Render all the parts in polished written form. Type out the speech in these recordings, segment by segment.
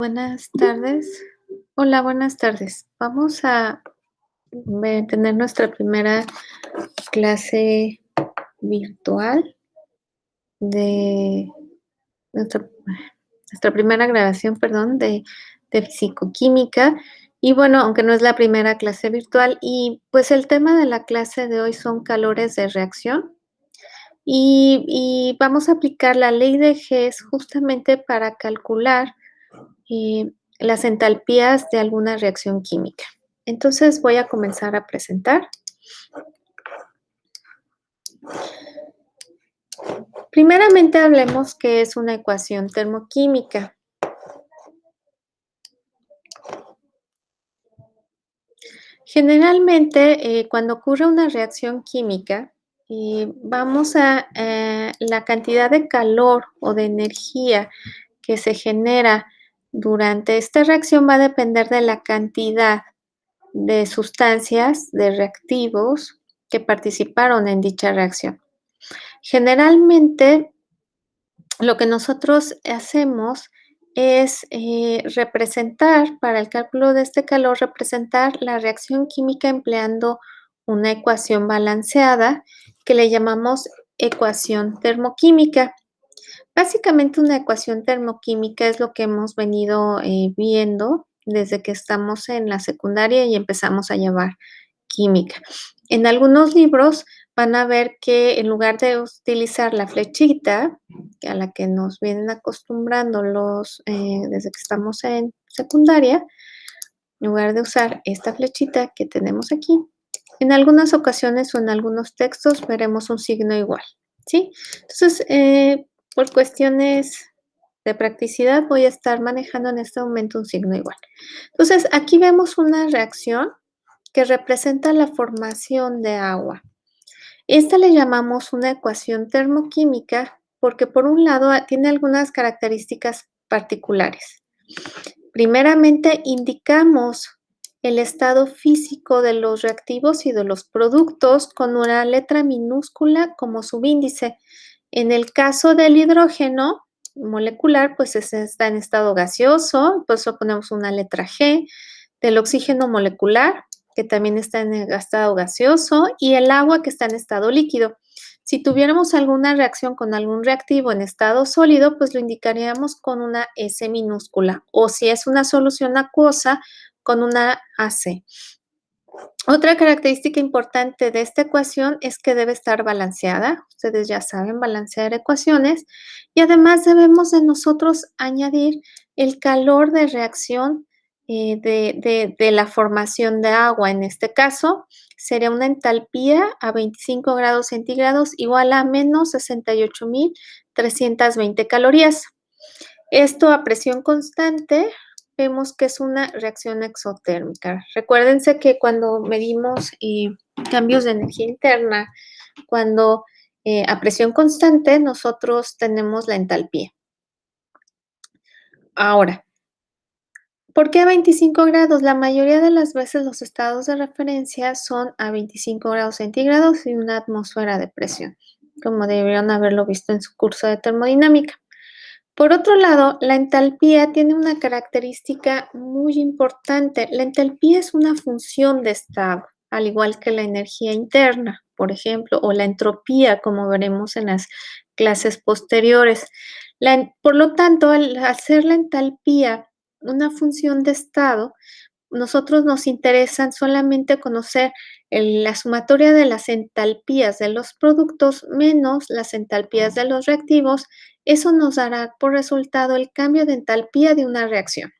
Buenas tardes. Hola, buenas tardes. Vamos a tener nuestra primera clase virtual de nuestra, nuestra primera grabación, perdón, de fisicoquímica. Y bueno, aunque no es la primera clase virtual, y pues el tema de la clase de hoy son calores de reacción. Y vamos a aplicar la ley de Hess justamente para calcular las entalpías de alguna reacción química. Entonces voy a comenzar a presentar. Primeramente hablemos qué es una ecuación termoquímica. Generalmente, cuando ocurre una reacción química, vamos a la cantidad de calor o de energía que se genera durante esta reacción va a depender de la cantidad de sustancias, de reactivos que participaron en dicha reacción. Generalmente, lo que nosotros hacemos es representar, para el cálculo de este calor, representar la reacción química empleando una ecuación balanceada que le llamamos ecuación termoquímica. Básicamente, una ecuación termoquímica es lo que hemos venido viendo desde que estamos en la secundaria y empezamos a llevar química. En algunos libros van a ver que en lugar de utilizar la flechita, a la que nos vienen acostumbrando desde que estamos en secundaria, en lugar de usar esta flechita que tenemos aquí, en algunas ocasiones o en algunos textos veremos un signo igual, ¿sí? Entonces, por cuestiones de practicidad voy a estar manejando en este momento un signo igual. Entonces, aquí vemos una reacción que representa la formación de agua. Esta le llamamos una ecuación termoquímica porque por un lado tiene algunas características particulares. Primeramente, indicamos el estado físico de los reactivos y de los productos con una letra minúscula como subíndice. En el caso del hidrógeno molecular, pues está en estado gaseoso, por eso ponemos una letra G. Del oxígeno molecular, que también está en el estado gaseoso, y el agua, que está en estado líquido. Si tuviéramos alguna reacción con algún reactivo en estado sólido, pues lo indicaríamos con una S minúscula, o si es una solución acuosa, con una AC. Otra característica importante de esta ecuación es que debe estar balanceada. Ustedes ya saben balancear ecuaciones. Y además debemos de nosotros añadir el calor de reacción de la formación de agua. En este caso, sería una entalpía a 25 grados centígrados igual a menos 68.320 calorías. Esto a presión constante vemos que es una reacción exotérmica. Recuérdense que cuando medimos cambios de energía interna, cuando a presión constante nosotros tenemos la entalpía. Ahora, ¿por qué a 25 grados? La mayoría de las veces los estados de referencia son a 25 grados centígrados y una atmósfera de presión, como deberían haberlo visto en su curso de termodinámica. Por otro lado, la entalpía tiene una característica muy importante. La entalpía es una función de estado, al igual que la energía interna, por ejemplo, o la entropía, como veremos en las clases posteriores. Por lo tanto, al hacer la entalpía una función de estado, nosotros nos interesan solamente conocer la sumatoria de las entalpías de los productos menos las entalpías de los reactivos. Eso nos dará por resultado el cambio de entalpía de una reacción.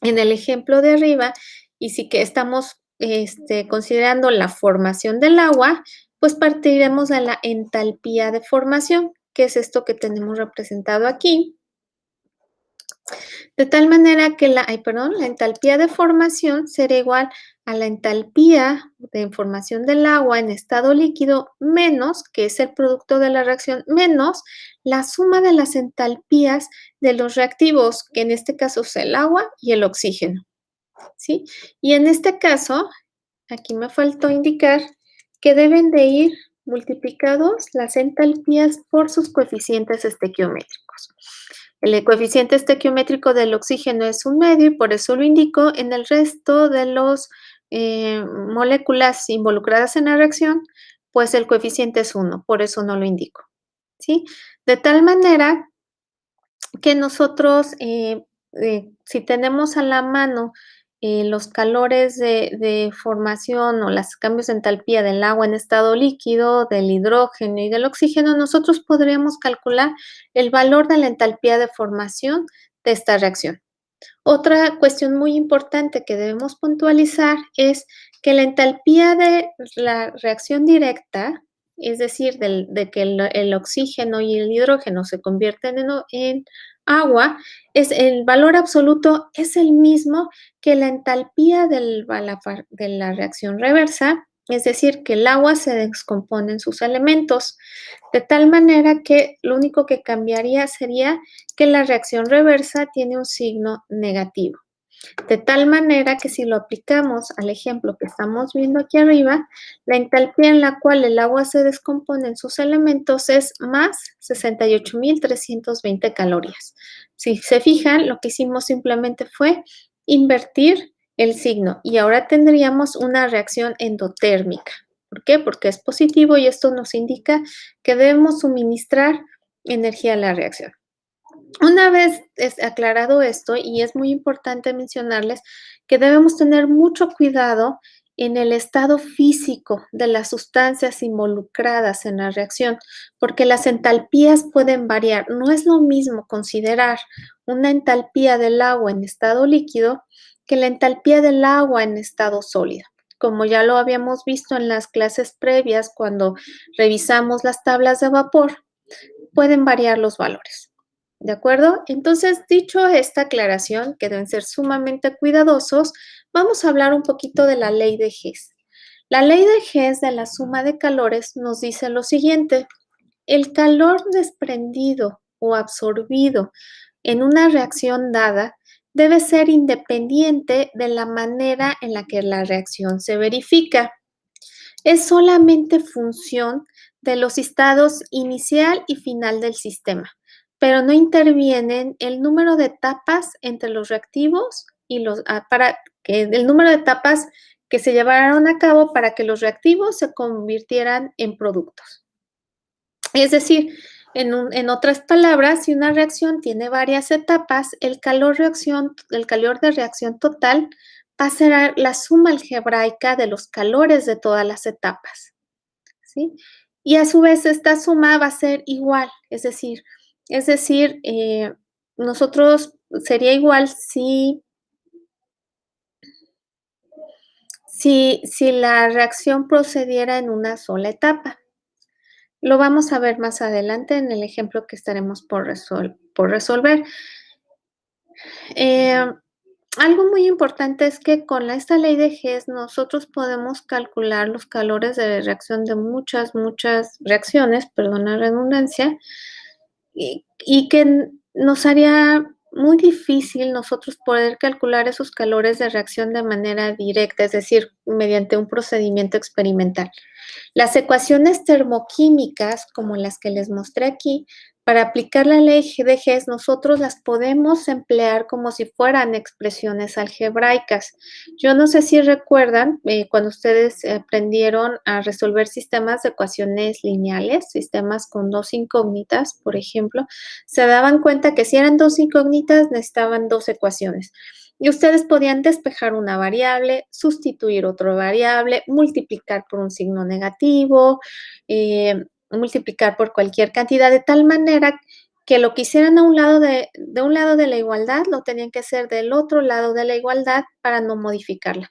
En el ejemplo de arriba, y si que estamos considerando la formación del agua, pues partiremos de la entalpía de formación, que es esto que tenemos representado aquí. De tal manera que la entalpía de formación será igual a la entalpía de formación del agua en estado líquido menos, que es el producto de la reacción, menos la suma de las entalpías de los reactivos, que en este caso es el agua y el oxígeno, ¿sí? Y en este caso, aquí me faltó indicar que deben de ir multiplicados las entalpías por sus coeficientes estequiométricos. El coeficiente estequiométrico del oxígeno es 1 medio y por eso lo indico. En el resto de los moléculas involucradas en la reacción, pues el coeficiente es 1, por eso no lo indico, ¿sí? De tal manera que nosotros, si tenemos a la mano los calores de formación o los cambios de entalpía del agua en estado líquido, del hidrógeno y del oxígeno, nosotros podríamos calcular el valor de la entalpía de formación de esta reacción. Otra cuestión muy importante que debemos puntualizar es que la entalpía de la reacción directa, es decir, de que el oxígeno y el hidrógeno se convierten en agua, el valor absoluto es el mismo que la entalpía de la reacción reversa, es decir, que el agua se descompone en sus elementos, de tal manera que lo único que cambiaría sería que la reacción reversa tiene un signo negativo. De tal manera que si lo aplicamos al ejemplo que estamos viendo aquí arriba, la entalpía en la cual el agua se descompone en sus elementos es más 68.320 calorías. Si se fijan, lo que hicimos simplemente fue invertir el signo y ahora tendríamos una reacción endotérmica. ¿Por qué? Porque es positivo y esto nos indica que debemos suministrar energía a la reacción. Una vez aclarado esto, y es muy importante mencionarles que debemos tener mucho cuidado en el estado físico de las sustancias involucradas en la reacción, porque las entalpías pueden variar. No es lo mismo considerar una entalpía del agua en estado líquido que la entalpía del agua en estado sólido. Como ya lo habíamos visto en las clases previas cuando revisamos las tablas de vapor, pueden variar los valores. ¿De acuerdo? Entonces, dicho esta aclaración, que deben ser sumamente cuidadosos, vamos a hablar un poquito de la ley de Hess. La ley de Hess de la suma de calores nos dice lo siguiente: el calor desprendido o absorbido en una reacción dada debe ser independiente de la manera en la que la reacción se verifica. Es solamente función de los estados inicial y final del sistema, pero no intervienen el número de etapas entre los reactivos y el número de etapas que se llevaron a cabo para que los reactivos se convirtieran en productos. Es decir, en otras palabras, si una reacción tiene varias etapas, el calor de reacción total va a ser la suma algebraica de los calores de todas las etapas, ¿sí? Y a su vez esta suma va a ser igual, nosotros sería igual si la reacción procediera en una sola etapa. Lo vamos a ver más adelante en el ejemplo que estaremos por resolver. Algo muy importante es que con esta ley de Hess nosotros podemos calcular los calores de reacción de muchas reacciones, perdón la redundancia, y que nos haría muy difícil nosotros poder calcular esos calores de reacción de manera directa, es decir, mediante un procedimiento experimental. Las ecuaciones termoquímicas, como las que les mostré aquí, para aplicar la ley de Hess, nosotros las podemos emplear como si fueran expresiones algebraicas. Yo no sé si recuerdan cuando ustedes aprendieron a resolver sistemas de ecuaciones lineales, sistemas con dos incógnitas, por ejemplo, se daban cuenta que si eran dos incógnitas necesitaban dos ecuaciones. Y ustedes podían despejar una variable, sustituir otra variable, multiplicar por un signo negativo, multiplicar por cualquier cantidad, de tal manera que lo que hicieran a un lado de un lado de la igualdad, lo tenían que hacer del otro lado de la igualdad para no modificarla.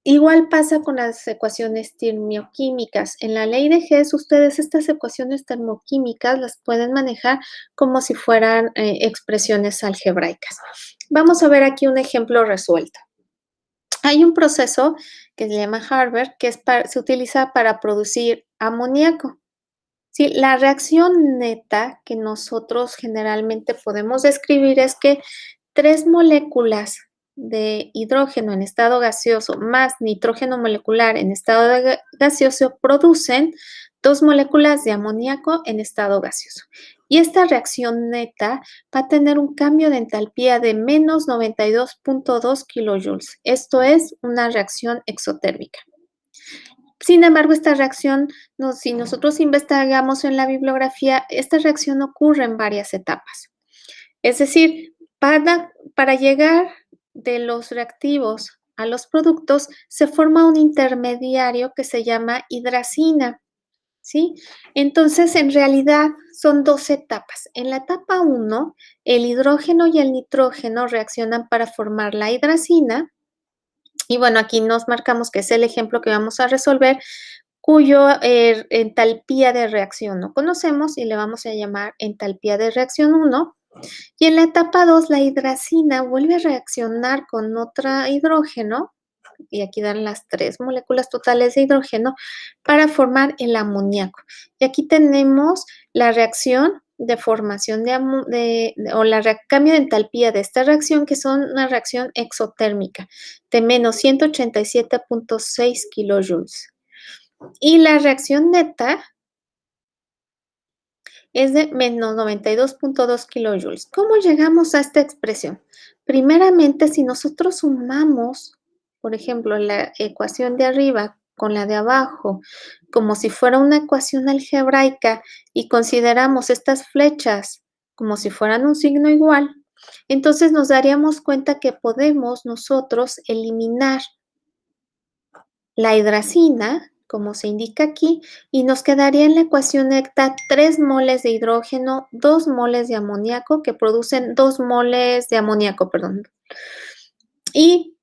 Igual pasa con las ecuaciones termoquímicas. En la ley de Hess, ustedes estas ecuaciones termoquímicas las pueden manejar como si fueran expresiones algebraicas. Vamos a ver aquí un ejemplo resuelto. Hay un proceso que se llama Haber, que se utiliza para producir amoníaco. Sí, la reacción neta que nosotros generalmente podemos describir es que 3 moléculas de hidrógeno en estado gaseoso más nitrógeno molecular en estado gaseoso producen 2 moléculas de amoníaco en estado gaseoso. Y esta reacción neta va a tener un cambio de entalpía de menos 92.2 kilojoules. Esto es una reacción exotérmica. Sin embargo, esta reacción, si nosotros investigamos en la bibliografía, esta reacción ocurre en varias etapas. Es decir, para llegar de los reactivos a los productos, se forma un intermediario que se llama hidracina, ¿sí? Entonces, en realidad son dos etapas. En la etapa 1, el hidrógeno y el nitrógeno reaccionan para formar la hidracina. Y bueno, aquí nos marcamos que es el ejemplo que vamos a resolver, cuyo entalpía de reacción no conocemos y le vamos a llamar entalpía de reacción 1. Y en la etapa 2, la hidracina vuelve a reaccionar con otro hidrógeno, y aquí dan las 3 moléculas totales de hidrógeno, para formar el amoníaco. Y aquí tenemos la reacción de formación cambio de entalpía de esta reacción, que son una reacción exotérmica de menos 187.6 kilojoules. Y la reacción neta es de menos 92.2 kilojoules. ¿Cómo llegamos a esta expresión? Primeramente, si nosotros sumamos, por ejemplo, la ecuación de arriba con la de abajo, como si fuera una ecuación algebraica, y consideramos estas flechas como si fueran un signo igual, entonces nos daríamos cuenta que podemos nosotros eliminar la hidracina, como se indica aquí, y nos quedaría en la ecuación neta 3 moles de hidrógeno, 2 moles de amoníaco, que producen 2 moles de amoníaco, perdón. Y,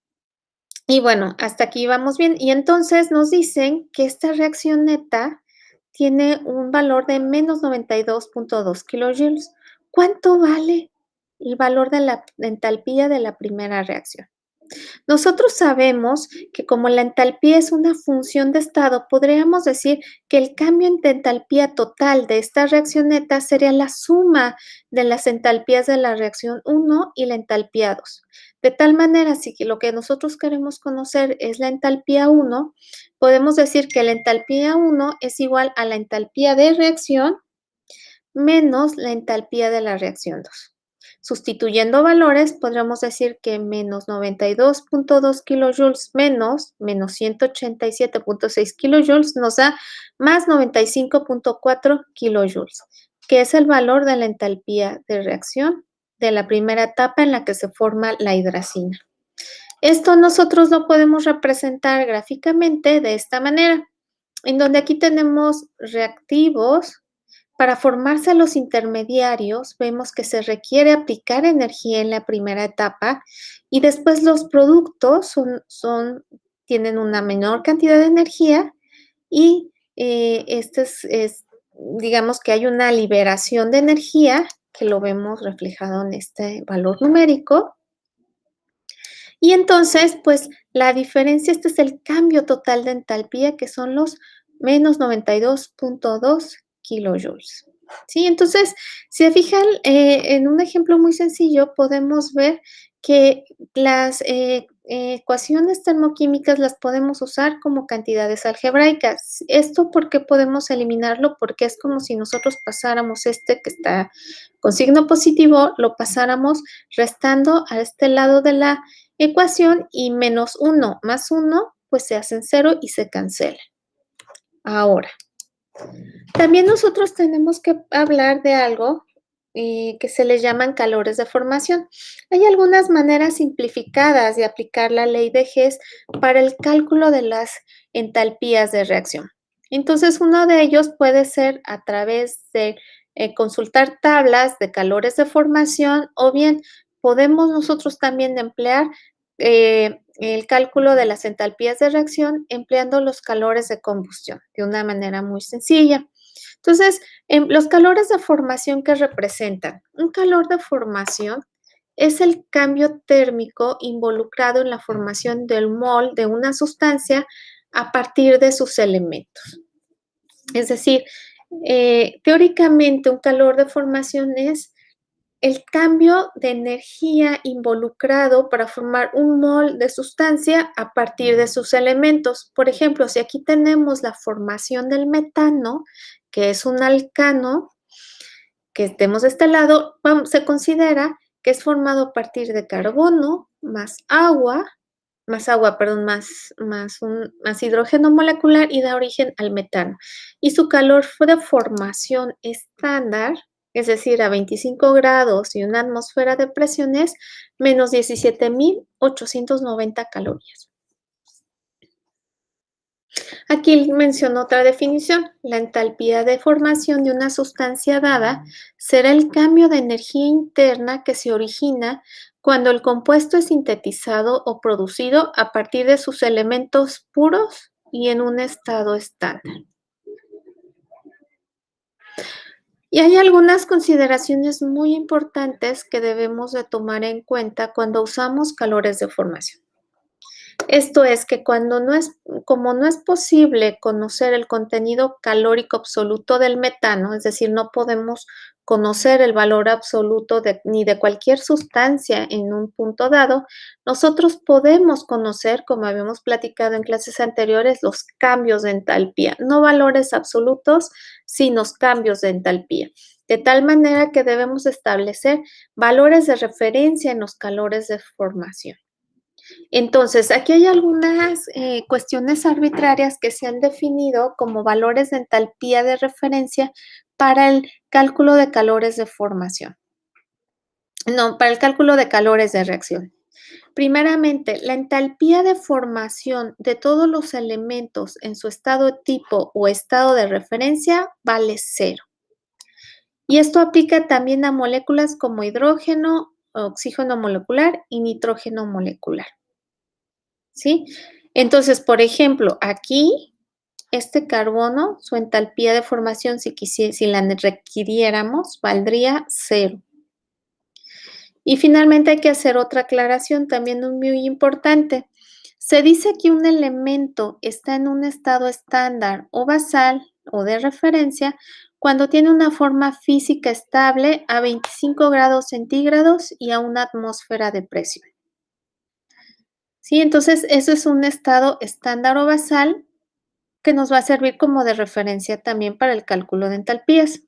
y bueno, hasta aquí vamos bien. Y entonces nos dicen que esta reacción neta tiene un valor de menos 92.2 kilojoules. ¿Cuánto vale el valor de la entalpía de la primera reacción? Nosotros sabemos que como la entalpía es una función de estado, podríamos decir que el cambio en entalpía total de esta reacción neta sería la suma de las entalpías de la reacción 1 y la entalpía 2. De tal manera, si lo que nosotros queremos conocer es la entalpía 1, podemos decir que la entalpía 1 es igual a la entalpía de reacción menos la entalpía de la reacción 2. Sustituyendo valores, podríamos decir que menos 92.2 kilojoules menos 187.6 kilojoules nos da más 95.4 kilojoules, que es el valor de la entalpía de reacción de la primera etapa en la que se forma la hidracina. Esto nosotros lo podemos representar gráficamente de esta manera, en donde aquí tenemos reactivos. Para formarse los intermediarios, vemos que se requiere aplicar energía en la primera etapa, y después los productos tienen una menor cantidad de energía, y digamos que hay una liberación de energía, que lo vemos reflejado en este valor numérico. Y entonces, pues la diferencia, este es el cambio total de entalpía, que son los menos 92.2 kilojoules. ¿Sí? Entonces, si se fijan, en un ejemplo muy sencillo podemos ver que las ecuaciones termoquímicas las podemos usar como cantidades algebraicas. ¿Esto por qué podemos eliminarlo? Porque es como si nosotros pasáramos este que está con signo positivo, lo pasáramos restando a este lado de la ecuación, y menos 1 más 1 pues se hacen 0 y se cancelan. Ahora, también nosotros tenemos que hablar de algo que se le llaman calores de formación. Hay algunas maneras simplificadas de aplicar la ley de Hess para el cálculo de las entalpías de reacción. Entonces, uno de ellos puede ser a través de consultar tablas de calores de formación, o bien podemos nosotros también emplear el cálculo de las entalpías de reacción empleando los calores de combustión de una manera muy sencilla. Entonces, los calores de formación, ¿qué representan? Un calor de formación es el cambio térmico involucrado en la formación del mol de una sustancia a partir de sus elementos. Es decir, teóricamente un calor de formación es el cambio de energía involucrado para formar un mol de sustancia a partir de sus elementos. Por ejemplo, si aquí tenemos la formación del metano, que es un alcano, que estemos de este lado, se considera que es formado a partir de carbono más agua, perdón, más hidrógeno molecular y da origen al metano. Y su calor de formación estándar, es decir, a 25 grados y una atmósfera de presión es menos 17.890 calorías. Aquí menciono otra definición. La entalpía de formación de una sustancia dada será el cambio de energía interna que se origina cuando el compuesto es sintetizado o producido a partir de sus elementos puros y en un estado estándar. Y hay algunas consideraciones muy importantes que debemos de tomar en cuenta cuando usamos calores de formación. Esto es que como no es posible conocer el contenido calórico absoluto del metano, es decir, no podemos conocer el valor absoluto ni de cualquier sustancia en un punto dado, nosotros podemos conocer, como habíamos platicado en clases anteriores, los cambios de entalpía, no valores absolutos, sino cambios de entalpía. De tal manera que debemos establecer valores de referencia en los calores de formación. Entonces, aquí hay algunas cuestiones arbitrarias que se han definido como valores de entalpía de referencia para el cálculo de calores de formación. No, para el cálculo de calores de reacción. Primeramente, la entalpía de formación de todos los elementos en su estado tipo o estado de referencia vale 0. Y esto aplica también a moléculas como hidrógeno, oxígeno molecular y nitrógeno molecular. ¿Sí? Entonces, por ejemplo, aquí, este carbono, su entalpía de formación, si la requiriéramos, valdría 0. Y finalmente hay que hacer otra aclaración también muy importante. Se dice que un elemento está en un estado estándar o basal o de referencia cuando tiene una forma física estable a 25 grados centígrados y a una atmósfera de presión. ¿Sí? Entonces, eso es un estado estándar o basal que nos va a servir como de referencia también para el cálculo de entalpías.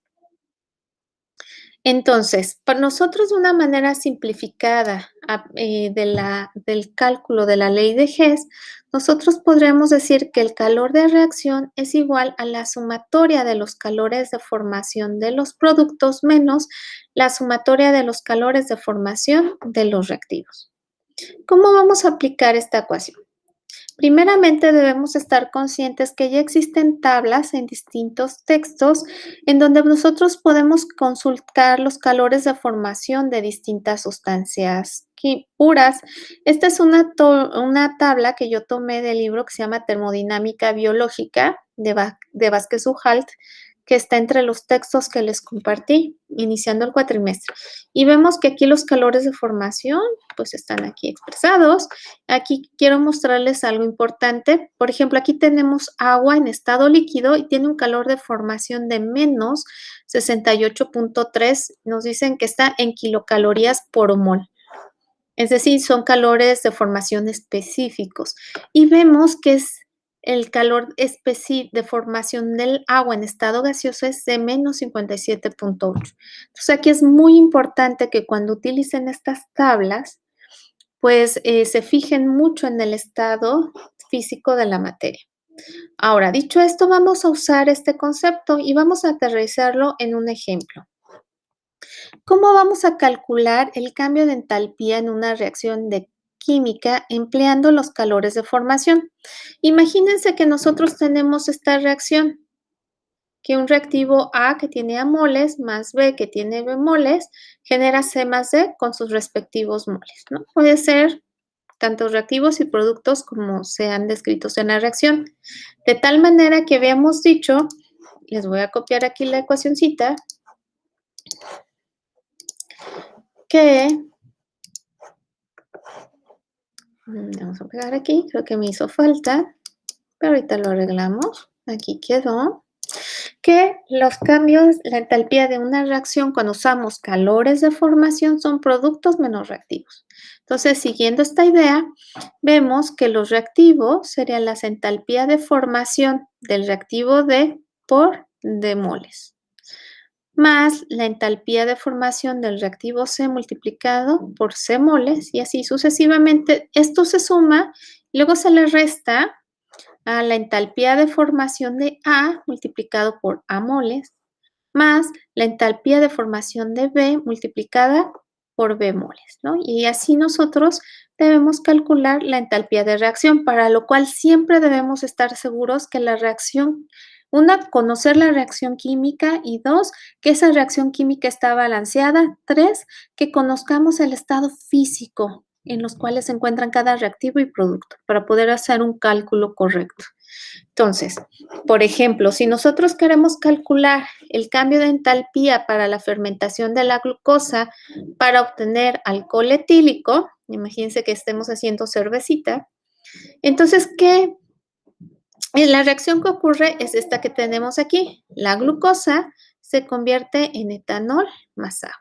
Entonces, para nosotros de una manera simplificada del cálculo de la ley de Hess, nosotros podríamos decir que el calor de reacción es igual a la sumatoria de los calores de formación de los productos menos la sumatoria de los calores de formación de los reactivos. ¿Cómo vamos a aplicar esta ecuación? Primeramente debemos estar conscientes que ya existen tablas en distintos textos en donde nosotros podemos consultar los calores de formación de distintas sustancias puras. Esta es una tabla que yo tomé del libro que se llama Termodinámica Biológica de Vázquez-Ujalt, que está entre los textos que les compartí iniciando el cuatrimestre. Y vemos que aquí los calores de formación pues están aquí expresados. Aquí quiero mostrarles algo importante. Por ejemplo, aquí tenemos agua en estado líquido y tiene un calor de formación de menos 68.3. Nos dicen que está en kilocalorías por mol. Es decir, son calores de formación específicos. Y vemos que es el calor de formación del agua en estado gaseoso es de menos 57.8. Entonces, aquí es muy importante que cuando utilicen estas tablas, pues se fijen mucho en el estado físico de la materia. Ahora, dicho esto, vamos a usar este concepto y vamos a aterrizarlo en un ejemplo. ¿Cómo vamos a calcular el cambio de entalpía en una reacción de química empleando los calores de formación? Imagínense que nosotros tenemos esta reacción, que un reactivo A que tiene A moles más B que tiene B moles genera C más D con sus respectivos moles, ¿no? Puede ser tanto reactivos y productos como sean descritos en la reacción. De tal manera que habíamos dicho, les voy a copiar aquí la ecuacioncita, que vamos a pegar aquí, creo que me hizo falta, pero ahorita lo arreglamos. Aquí quedó. Que los cambios, la entalpía de una reacción cuando usamos calores de formación son productos menos reactivos. Entonces, siguiendo esta idea, vemos que los reactivos serían la entalpía de formación del reactivo D por D moles. más la entalpía de formación del reactivo C multiplicado por C moles y así sucesivamente. Esto se suma, luego se le resta a la entalpía de formación de A multiplicado por A moles más la entalpía de formación de B multiplicada por B moles, ¿no? Y así nosotros debemos calcular la entalpía de reacción, para lo cual siempre debemos estar seguros que la reacción, una, conocer la reacción química y dos, que esa reacción química está balanceada, tres, que conozcamos el estado físico en los cuales se encuentran cada reactivo y producto para poder hacer un cálculo correcto. Entonces, por ejemplo, si nosotros queremos calcular el cambio de entalpía para la fermentación de la glucosa para obtener alcohol etílico, imagínense que estemos haciendo cervecita, entonces, la reacción que ocurre es esta que tenemos aquí. La glucosa se convierte en etanol más agua.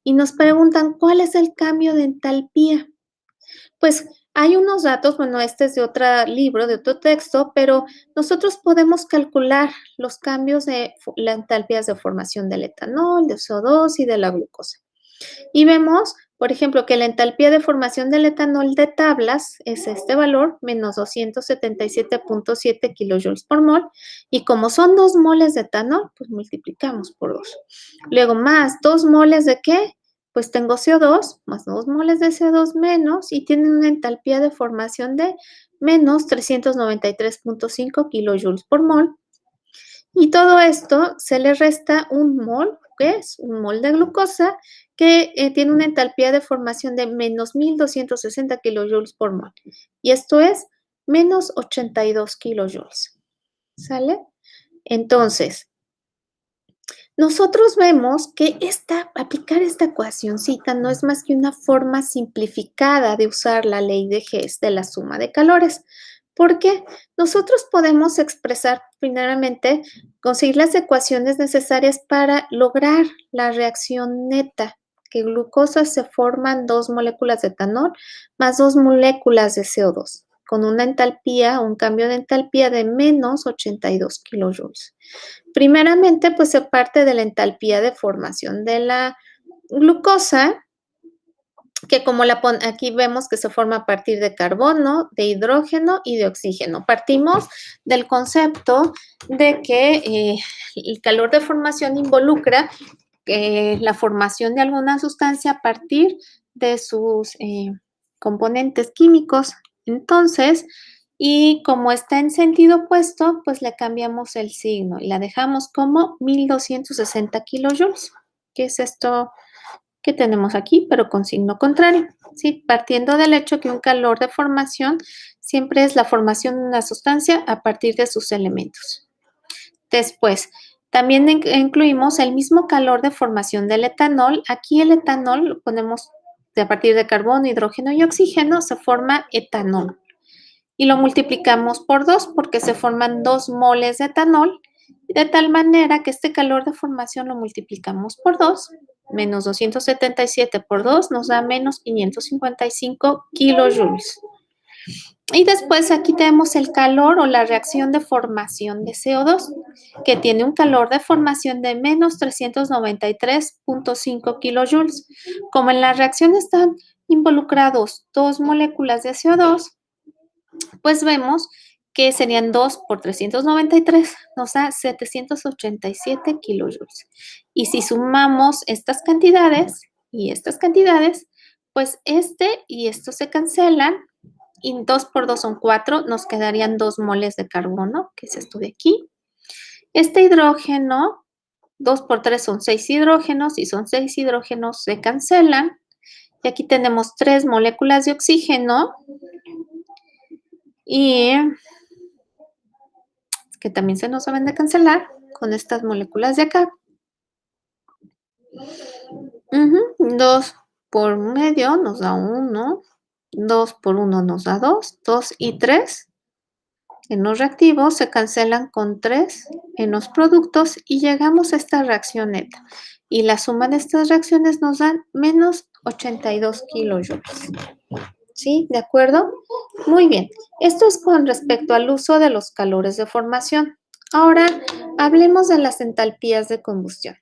Y nos preguntan, ¿cuál es el cambio de entalpía? Pues hay unos datos, bueno, este es de otro libro, de otro texto, pero nosotros podemos calcular los cambios de las entalpías de formación del etanol, de CO2 y de la glucosa. Y vemos, por ejemplo, que la entalpía de formación del etanol de tablas es este valor, menos 277.7 kilojoules por mol, y como son 2 moles de etanol, pues multiplicamos por 2. Luego más 2 moles de ¿qué? Pues tengo CO2 más 2 moles de CO2 menos y tienen una entalpía de formación de menos 393.5 kilojoules por mol. Y todo esto se le resta un mol, que es un mol de glucosa, que tiene una entalpía de formación de menos 1260 kilojoules por mol. Y esto es menos 82 kilojoules. ¿Sale? Entonces, nosotros vemos que aplicar esta ecuacioncita no es más que una forma simplificada de usar la ley de Hess de la suma de calores, porque nosotros podemos expresar primeramente, conseguir las ecuaciones necesarias para lograr la reacción neta, que glucosa se forman 2 moléculas de etanol más 2 moléculas de CO2, con una entalpía, un cambio de entalpía de menos 82 kilojoules. Primeramente, pues se parte de la entalpía de formación de la glucosa, que como aquí vemos que se forma a partir de carbono, de hidrógeno y de oxígeno. Partimos del concepto de que el calor de formación involucra la formación de alguna sustancia a partir de sus componentes químicos. Entonces, y como está en sentido opuesto, pues le cambiamos el signo y la dejamos como 1260 kilojoules, que es esto que tenemos aquí, pero con signo contrario, ¿sí? Partiendo del hecho que un calor de formación siempre es la formación de una sustancia a partir de sus elementos. Después, también incluimos el mismo calor de formación del etanol. Aquí el etanol lo ponemos a partir de carbono, hidrógeno y oxígeno, se forma etanol. Y lo multiplicamos por 2 porque se forman 2 moles de etanol, de tal manera que este calor de formación lo multiplicamos por 2, menos 277 por 2 nos da menos 555 kilojoules. Y después aquí tenemos el calor o la reacción de formación de CO2, que tiene un calor de formación de menos 393.5 kilojoules. Como en la reacción están involucrados 2 moléculas de CO2, pues vemos que serían 2 por 393, nos da 787 kilojoules. Y si sumamos estas cantidades y estas cantidades, pues este y esto se cancelan y 2 por 2 son 4, nos quedarían 2 moles de carbono, que es esto de aquí. Este hidrógeno, 2 por 3 son 6 hidrógenos, y son 6 hidrógenos se cancelan. Y aquí tenemos 3 moléculas de oxígeno y que también se nos deben de cancelar con estas moléculas de acá. 2 por medio nos da 1, 2 por 1 nos da 2, 2 y 3 en los reactivos se cancelan con 3 en los productos y llegamos a esta reacción neta. Y la suma de estas reacciones nos dan menos 82 kilojoules. ¿Sí? ¿De acuerdo? Muy bien. Esto es con respecto al uso de los calores de formación. Ahora, hablemos de las entalpías de combustión.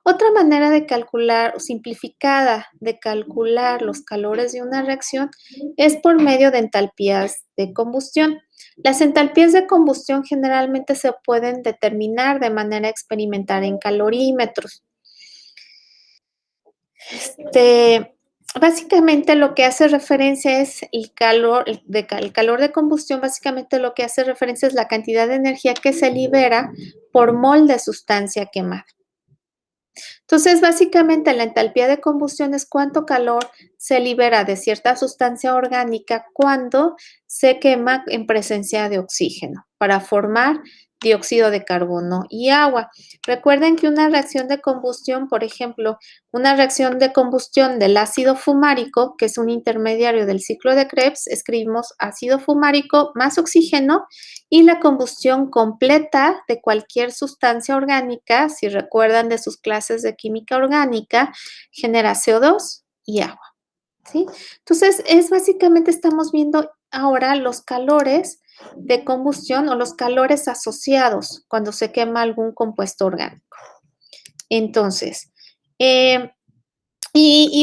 Otra manera de calcular, o simplificada de calcular los calores de una reacción es por medio de entalpías de combustión. Las entalpías de combustión generalmente se pueden determinar de manera experimental en calorímetros. Este, básicamente lo que hace referencia es el calor de combustión, básicamente lo que hace referencia es la cantidad de energía que se libera por mol de sustancia quemada. Entonces, básicamente la entalpía de combustión es cuánto calor se libera de cierta sustancia orgánica cuando se quema en presencia de oxígeno para formar dióxido de carbono y agua. Recuerden que una reacción de combustión, por ejemplo, una reacción de combustión del ácido fumárico, que es un intermediario del ciclo de Krebs, escribimos ácido fumárico más oxígeno, y la combustión completa de cualquier sustancia orgánica, si recuerdan de sus clases de química orgánica, genera CO2 y agua, ¿sí? Entonces, básicamente estamos viendo ahora los calores de combustión o los calores asociados cuando se quema algún compuesto orgánico. Entonces,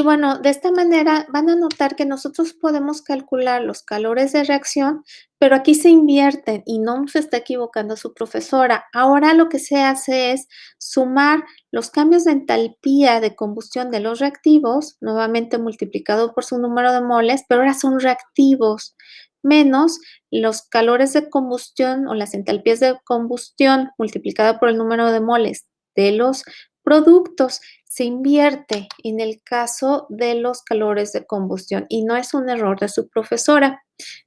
bueno, de esta manera van a notar que nosotros podemos calcular los calores de reacción, pero aquí se invierten y no se está equivocando su profesora. Ahora lo que se hace es sumar los cambios de entalpía de combustión de los reactivos, nuevamente multiplicado por su número de moles, pero ahora son reactivos, menos los calores de combustión o las entalpías de combustión multiplicado por el número de moles de los productos. Se invierte en el caso de los calores de combustión y no es un error de su profesora.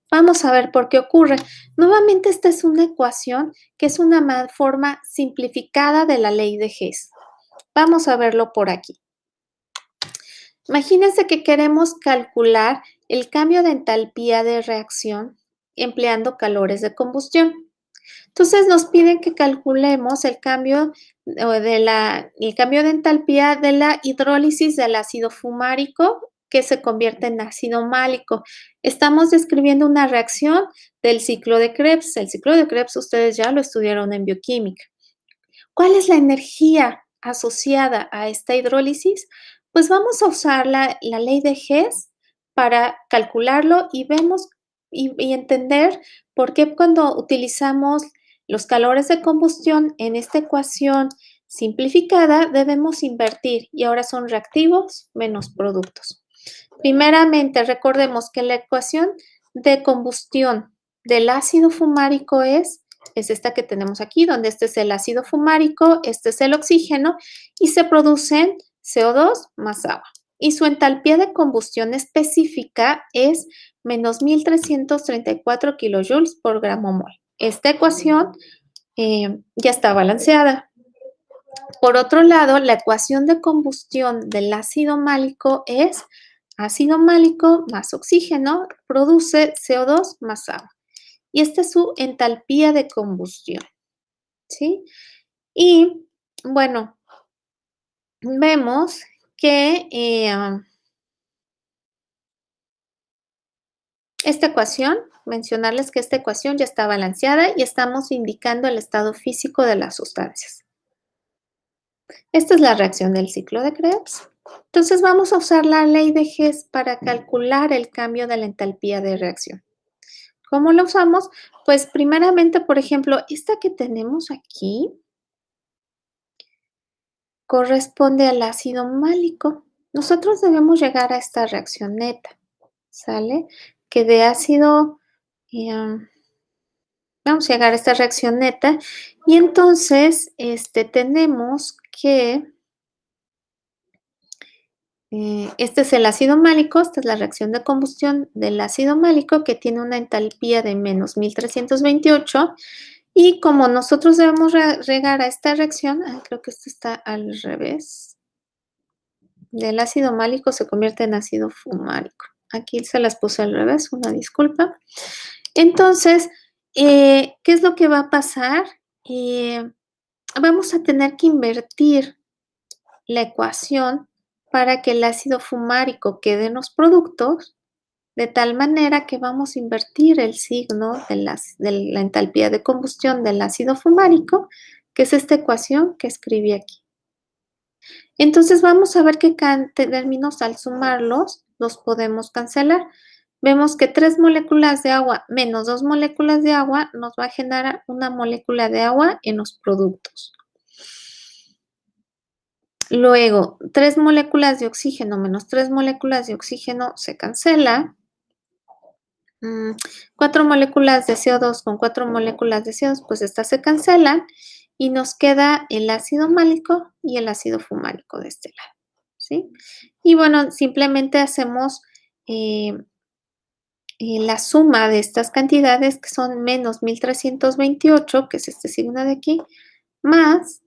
Vamos a ver por qué ocurre. Nuevamente, esta es una ecuación que es una forma simplificada de la ley de Hess. Vamos a verlo por aquí. Imagínense que queremos calcular el cambio de entalpía de reacción empleando calores de combustión. Entonces nos piden que calculemos el cambio de entalpía de la hidrólisis del ácido fumárico que se convierte en ácido málico. Estamos describiendo una reacción del ciclo de Krebs. El ciclo de Krebs ustedes ya lo estudiaron en bioquímica. ¿Cuál es la energía asociada a esta hidrólisis? Pues vamos a usar la ley de Hess para calcularlo y vemos y entender por qué cuando utilizamos los calores de combustión en esta ecuación simplificada debemos invertir y ahora son reactivos menos productos. Primeramente, recordemos que la ecuación de combustión del ácido fumárico es esta que tenemos aquí, donde este es el ácido fumárico, este es el oxígeno y se producen CO2 más agua. Y su entalpía de combustión específica es menos 1334 kilojoules por gramo mol. Esta ecuación ya está balanceada. Por otro lado, la ecuación de combustión del ácido málico es ácido málico más oxígeno produce CO2 más agua. Y esta es su entalpía de combustión, ¿sí? Y bueno, vemos que esta ecuación, mencionarles que esta ecuación ya está balanceada y estamos indicando el estado físico de las sustancias. Esta es la reacción del ciclo de Krebs. Entonces vamos a usar la ley de Hess para calcular el cambio de la entalpía de reacción. ¿Cómo lo usamos? Pues primeramente, por ejemplo, esta que tenemos aquí corresponde al ácido málico. Nosotros debemos llegar a esta reacción neta, ¿sale? Que de ácido, vamos a llegar a esta reacción neta y entonces tenemos que este es el ácido málico, esta es la reacción de combustión del ácido málico que tiene una entalpía de menos 1328 y como nosotros debemos llegar a esta reacción, creo que esto está al revés, del ácido málico se convierte en ácido fumárico. Aquí se las puse al revés, una disculpa. Entonces, ¿qué es lo que va a pasar? Vamos a tener que invertir la ecuación para que el ácido fumárico quede en los productos, de tal manera que vamos a invertir el signo de la entalpía de combustión del ácido fumárico, que es esta ecuación que escribí aquí. Entonces, vamos a ver qué términos al sumarlos los podemos cancelar. Vemos que 3 moléculas de agua menos 2 moléculas de agua nos va a generar una molécula de agua en los productos. Luego, 3 moléculas de oxígeno menos 3 moléculas de oxígeno se cancela. 4 moléculas de CO2 con 4 moléculas de CO2, pues estas se cancelan y nos queda el ácido málico y el ácido fumárico de este lado, ¿sí? Y bueno, simplemente hacemos eh, la suma de estas cantidades, que son menos 1328, que es este signo de aquí, más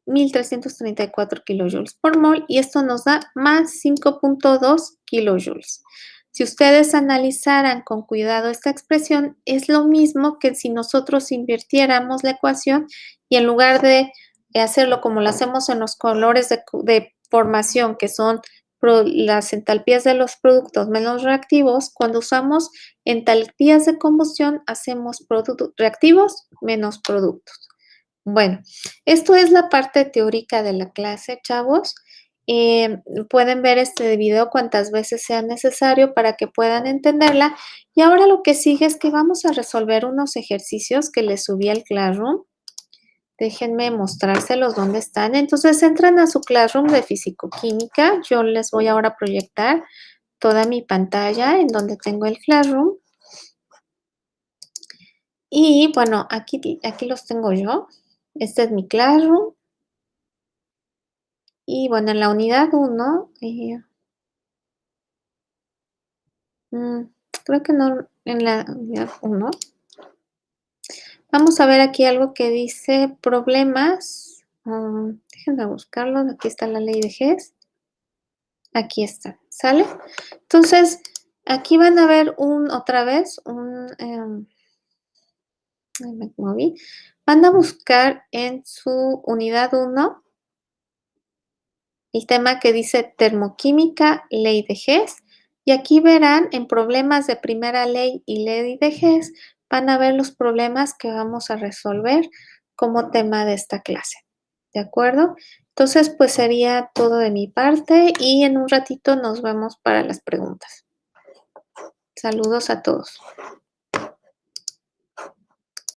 1334 kilojoules por mol, y esto nos da más 5.2 kilojoules. Si ustedes analizaran con cuidado esta expresión, es lo mismo que si nosotros invirtiéramos la ecuación y en lugar de hacerlo como lo hacemos en los colores de formación, que son las entalpías de los productos menos reactivos, cuando usamos entalpías de combustión, hacemos reactivos menos productos. Bueno, esto es la parte teórica de la clase, chavos. Pueden ver este video cuantas veces sea necesario para que puedan entenderla. Y ahora lo que sigue es que vamos a resolver unos ejercicios que les subí al Classroom. Déjenme mostrárselos dónde están. Entonces entran a su Classroom de Físico-Química. Yo les voy ahora a proyectar toda mi pantalla en donde tengo el Classroom. Y bueno, aquí los tengo yo. Este es mi Classroom. Y bueno, en la unidad 1, creo que no, en la unidad 1, vamos a ver aquí algo que dice problemas. Déjenme buscarlo, aquí está la ley de Hess. Aquí está, ¿sale? Entonces, aquí van a ver otra vez me moví. Van a buscar en su unidad 1 el tema que dice termoquímica, ley de Hess, y aquí verán en problemas de primera ley y ley de Hess, van a ver los problemas que vamos a resolver como tema de esta clase, ¿de acuerdo? Entonces, pues sería todo de mi parte y en un ratito nos vemos para las preguntas. Saludos a todos.